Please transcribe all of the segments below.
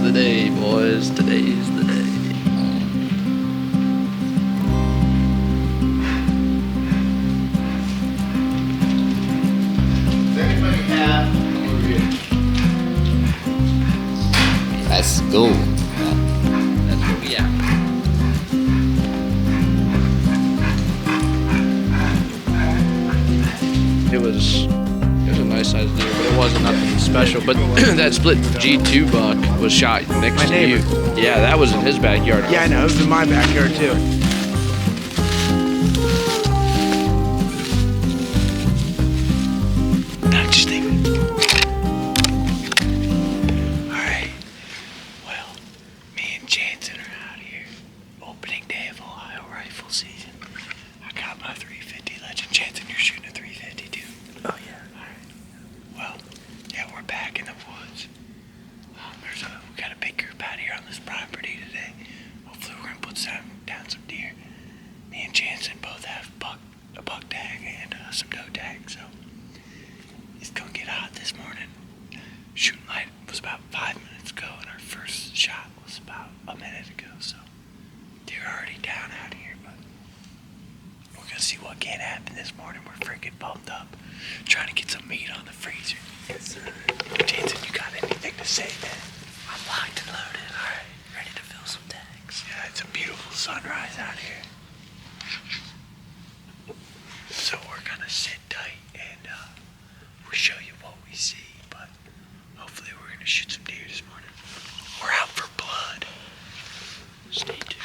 the day, boys. Today's the day. Does anybody have Let's go. That's what we got. It was a nice sized deer, but it wasn't nothing special. But that split G2 buck was shot next My to neighbor. you. Yeah, that was in his backyard. Yeah, I know. It was in my backyard too. No, just leave it. Alright. Well, me and Jansen are out here. Opening day of Ohio rifle season. I got my 350 Legend. Jansen, you're shooting a 350 too? Oh yeah. Alright. Well, yeah, we're back in the woods. We got a big group out here on this property today. Hopefully we're gonna put down some deer. Me and Jansen both have a buck tag and some doe tag, so it's gonna get hot this morning. Shooting light was about 5 minutes ago, and our first shot was about a minute ago, so they're already down out here, but we're gonna see what can happen this morning. We're freaking pumped up, trying to get some meat on the freezer. Yes, sir. Jansen, you got anything to say, man? I'm locked and loaded. Alright, ready to fill some tags. Yeah, it's a beautiful sunrise out here. So we're gonna sit tight and we'll show you what we see, but hopefully we're gonna shoot some deer this morning. We're out for blood. Stay tuned.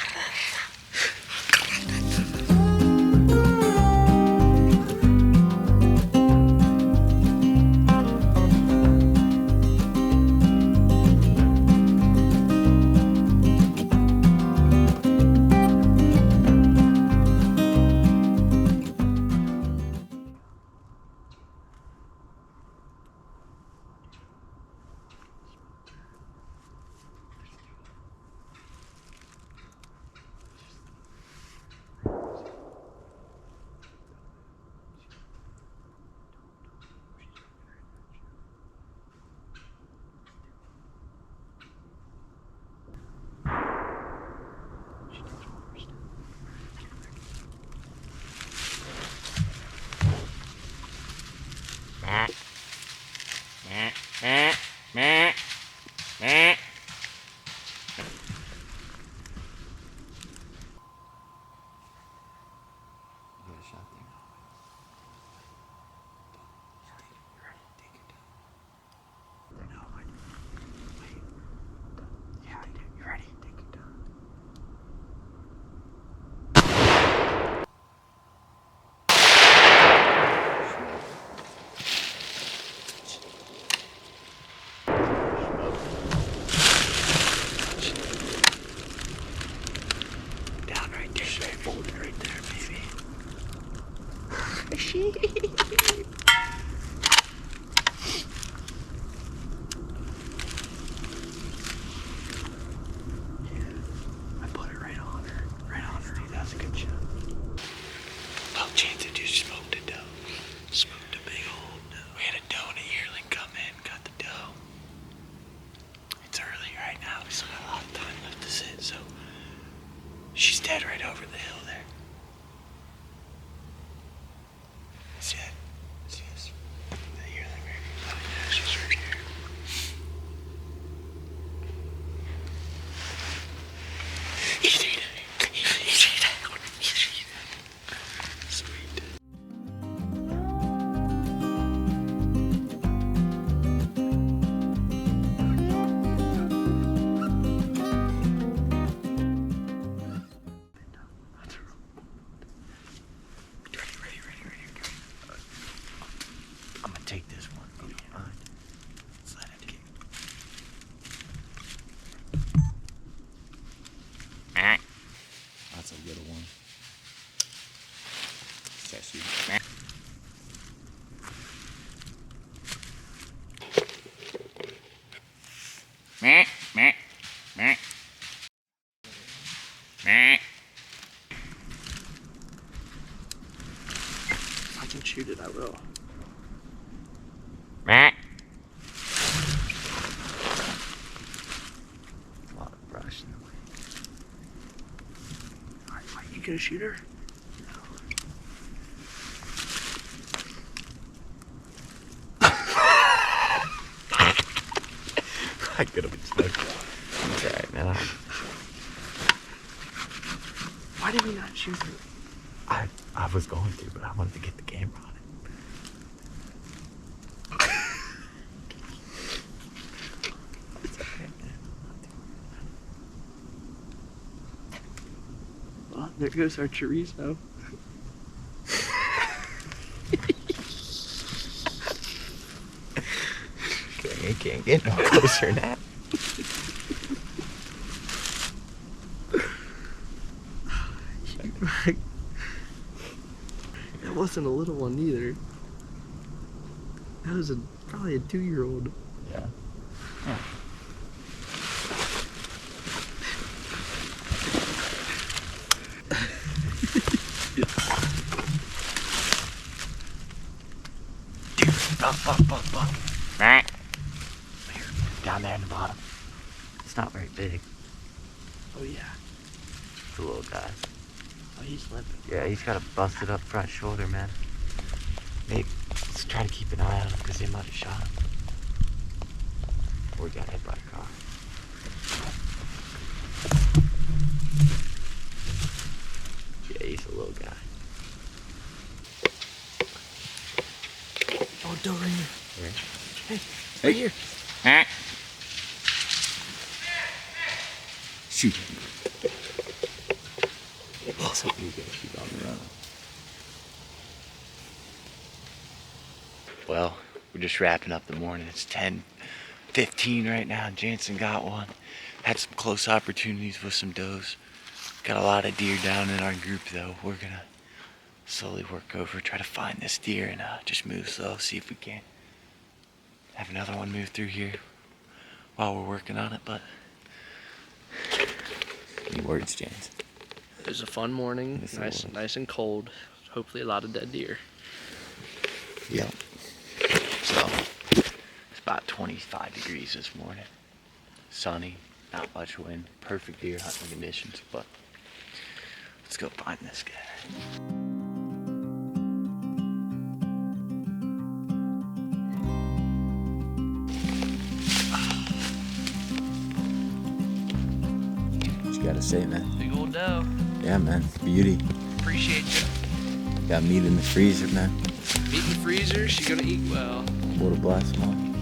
I put it right on her. Right on her. That was a good shot. Oh, Jansen just smoked a doe. Smoked a big old doe. We had a doe and a yearling come in, got the doe. It's early right now. We still got a lot of time left to sit, so she's dead right over the hill there. See it? See this? The yearling right here. Oh yeah, she's right here. Easy down. Easy down. Easy down. Sweet. I'm gonna take this one. Okay, fine. Let's let it kick. That's a good one. Sassy. Meh, meh, meh. Meh. If I can shoot it, I will. Meh. You gonna shoot her? I could have been smoked. It's alright, man. Why did we not shoot her? I was going to, but I wanted to get the camera on it. It's alright, man. Well, there goes our chorizo. You can't get no closer than that. That wasn't a little one either. That was probably a 2-year-old. Yeah. Buck. Down there in the bottom. It's not very big. Oh yeah. It's a little guy. Oh, he's limping. Yeah, he's got a busted up front shoulder, man. Maybe let's try to keep an eye on him because they might have shot him. Or he got hit by a car. Yeah, he's a little guy. Oh, doe right here. Where? Hey, right here. Shoot. So you gotta shoot on the run. Well, we're just wrapping up the morning. It's 10:15 right now, and Jansen got one. Had some close opportunities with some does. Got a lot of deer down in our group, though. We're gonna slowly work over, try to find this deer, and just move slow, see if we can have another one move through here while we're working on it. But any words, Jansen? It was a fun morning. Nice and cold. Hopefully a lot of dead deer. Yep. So, it's about 25 degrees this morning. Sunny, not much wind. Perfect deer hunting conditions, but let's go find this guy. What you gotta say, man? Big old doe. Yeah, man. Beauty. Appreciate you. Got meat in the freezer, man. Meat in the freezer. She gonna eat well. What a blast, man.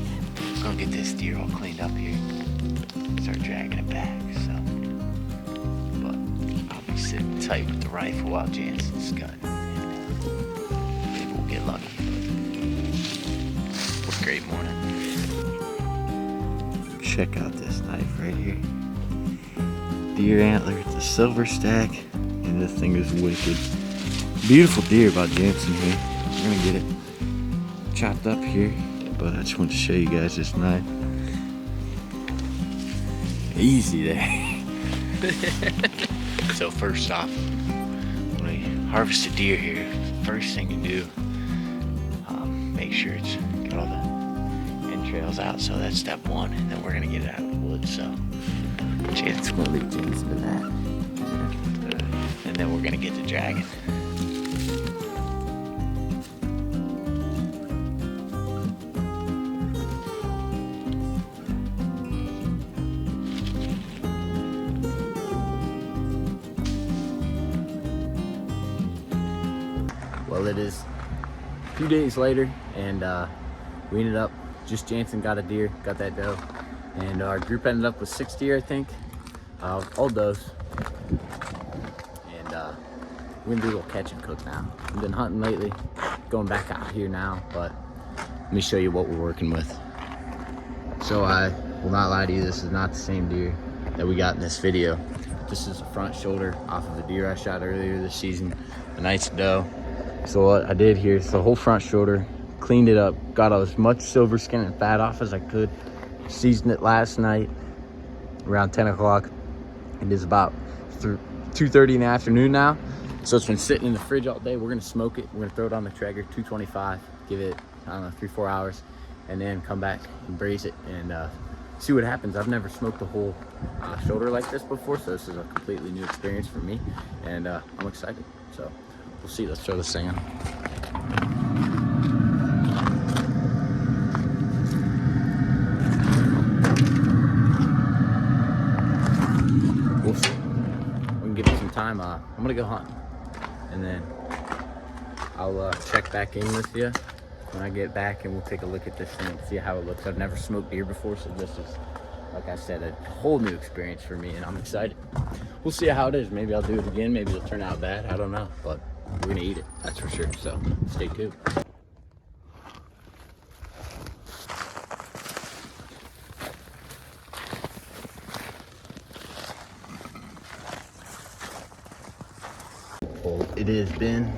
Gonna get this deer all cleaned up here. Start dragging it back, so. But I'll be sitting tight with the rifle while Jansen's gun. Maybe we'll get lucky. What a great morning. Check out this knife right here. Deer antler. It's a silver stack, and this thing is wicked. Beautiful deer by Jansen here. We're gonna get it chopped up here, but I just want to show you guys this knife. Easy there. So first off, when we harvest a deer here, first thing you do, make sure it's got all the entrails out. So that's step one, and then we're gonna get it out of the wood. So Jansen's gonna leave Jansen to that, and then we're gonna get to dragging. Well, it is 2 days later, and we ended up, just Jansen got a deer, got that doe, and our group ended up with 6 deer, I think, all does. And we're gonna do a little catch and cook now. We've been hunting lately, going back out here now, but let me show you what we're working with. So I will not lie to you, this is not the same deer that we got in this video. This is the front shoulder off of the deer I shot earlier this season, a nice doe. So what I did here is the whole front shoulder, cleaned it up, got as much silver skin and fat off as I could, seasoned it last night around 10 o'clock. It is about 2:30 in the afternoon now. So it's been sitting in the fridge all day. We're gonna smoke it. We're gonna throw it on the Traeger, 225, give it, I don't know, 3-4 hours, and then come back and braise it and see what happens. I've never smoked a whole shoulder like this before, so this is a completely new experience for me, and I'm excited. So we'll see. Let's throw this thing in. We'll see. We can give it some time. I'm gonna go hunt, and then I'll check back in with you when I get back, and we'll take a look at this thing and see how it looks. I've never smoked deer before, so this is, like I said, a whole new experience for me, and I'm excited. We'll see how it is. Maybe I'll do it again. Maybe it'll turn out bad. I don't know, but we're gonna eat it. That's for sure. So stay tuned. Well, it has been.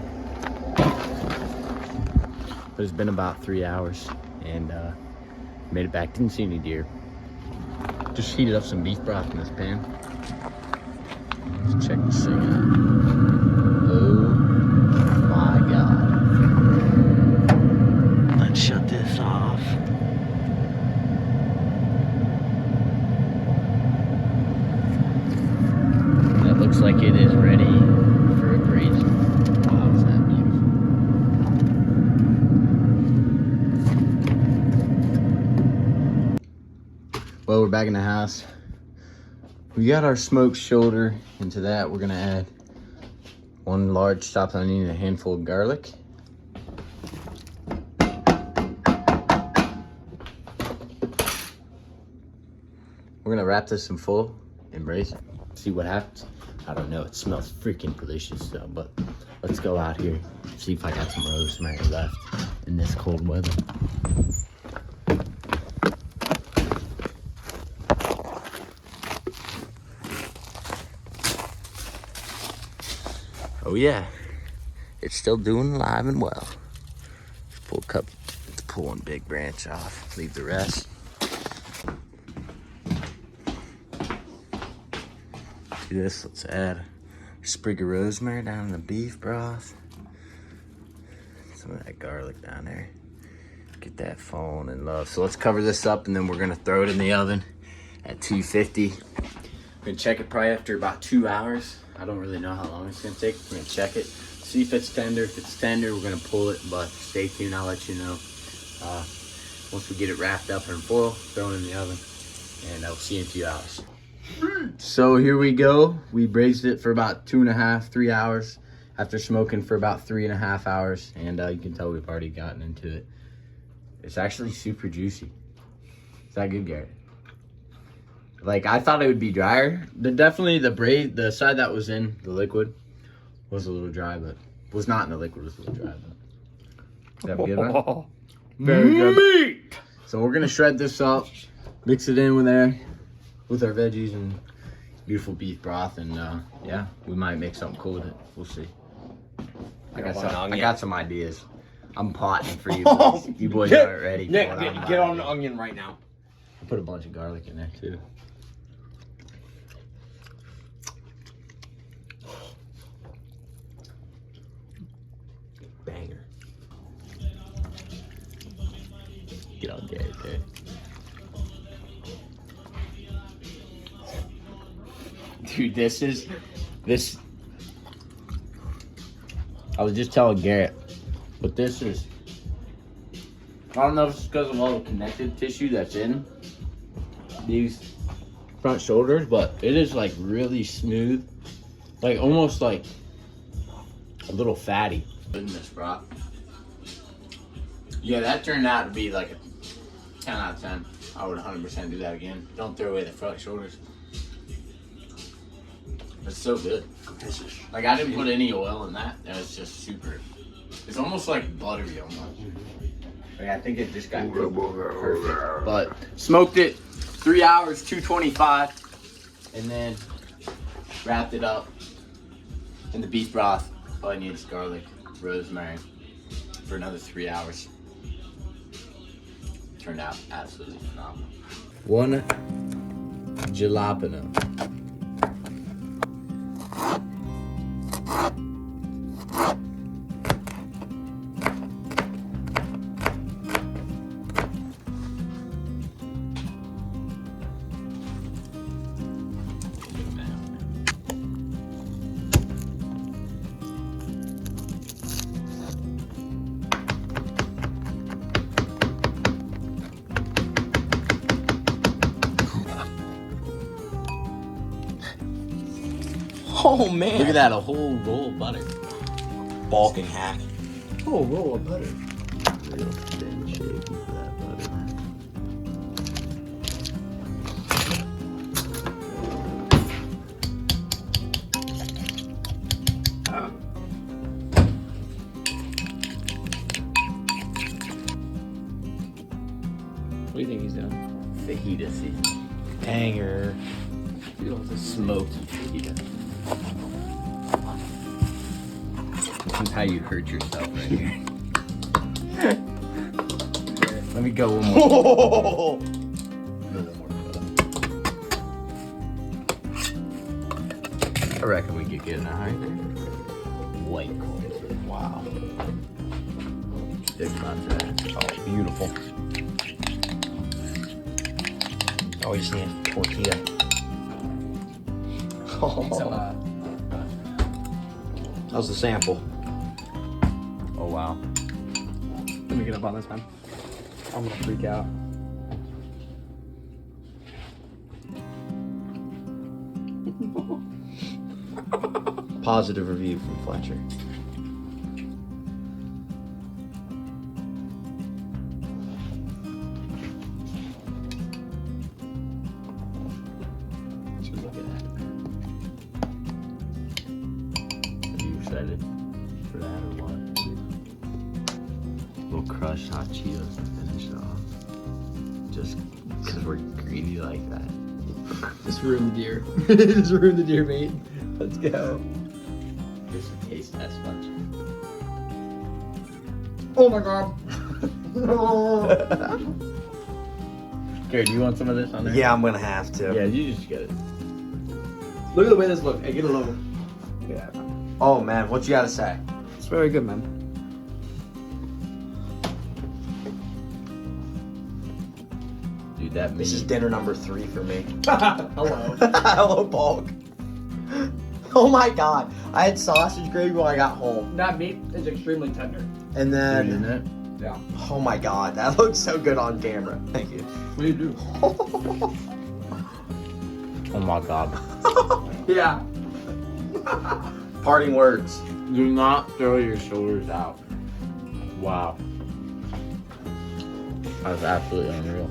But it's been about 3 hours, and made it back. Didn't see any deer. Just heated up some beef broth in this pan. Let's check this thing out. Oh my God. Let's shut this off. That looks like it is ready for a braising. Wow, is that beautiful. Well, we're back in the house. We got our smoked shoulder. Into that, we're gonna add 1 large chopped onion and a handful of garlic. We're gonna wrap this in full and braise it. See what happens. I don't know, it smells freaking delicious though, but let's go out here, see if I got some rosemary left in this cold weather. Oh yeah, it's still doing alive and well. Just pull a cup, pull one big branch off, leave the rest. Do this, let's add a sprig of rosemary down in the beef broth. Some of that garlic down there. Get that falling in love. So let's cover this up, and then we're gonna throw it in the oven at 250. We're gonna check it probably after about 2 hours. I don't really know how long it's gonna take. We're gonna check it, see if it's tender. If it's tender, we're gonna pull it, but stay tuned, I'll let you know. Once we get it wrapped up in foil, throw it in the oven, and I'll see you in a few hours. So here we go. We braised it for about 2.5, 3 hours after smoking for about 3.5 hours, and you can tell we've already gotten into it. It's actually super juicy. Is that good, Garrett? Like, I thought it would be drier. Definitely the side that was in the liquid was a little dry, but was not in the liquid, was a little dry. But is that good, man? Very good. Meat! So we're gonna shred this up, mix it in with our veggies and beautiful beef broth, and yeah, we might make something cool with it. We'll see. I got some ideas. I'm plotting for you boys. You boys aren't ready. Nick, get on the onion right now. I put a bunch of garlic in there too. Banger. Get on there, okay? Dude, this. I was just telling Garrett, but this is. I don't know if it's because of all the connective tissue that's in these front shoulders, but it is like really smooth, like almost like a little fatty. In this broth. Yeah, that turned out to be like a 10 out of 10. I would 100% do that again. Don't throw away the front shoulders. It's so good. Like, I didn't put any oil in that, and it's just super. It's almost like buttery almost. Like, I think it just got perfect. But smoked it 3 hours, 225, and then wrapped it up in the beef broth, onions, garlic, rosemary for another 3 hours. Turned out absolutely phenomenal. One jalapeno. Oh man. Look at that, a whole roll of butter. Balking hack. Oh, roll of butter. Real thin shaking for that butter, man. What do you think he's doing? Fajita season. Banger. Smoked fajita. This is how you hurt yourself right here. Let me go one more. Oh. Go one more. I reckon we could get in a high there. White coins. Wow. Big contrast. Oh, beautiful. Oh, we just need a tortilla. Some, That was the sample. Oh wow. let me get up on this, man. I'm gonna freak out. Positive review from Fletcher. Look at that. Are you excited for that or what? Little crushed hot Cheetos to finish it off. Just because we're greedy like that. Just ruined the deer. Just ruined the deer bait. Let's go. This would taste as much. Oh my god. Gary, do you want some of this on there? Yeah, I'm gonna have to. Yeah, you just get it. Look at the way this looks. Hey, get it low. Look at that. Oh man, what you gotta say? It's very good, man. Dude, that This is meat. dinner number 3 for me. Hello. Hello, Bulk. Oh my god. I had sausage gravy when I got home. That meat is extremely tender. And Dude, then, isn't it? Yeah. oh my god, that looks so good on camera. Thank you. What do you do? Oh my god. Yeah. Parting words. Do not throw your shoulders out. Wow. That was absolutely unreal.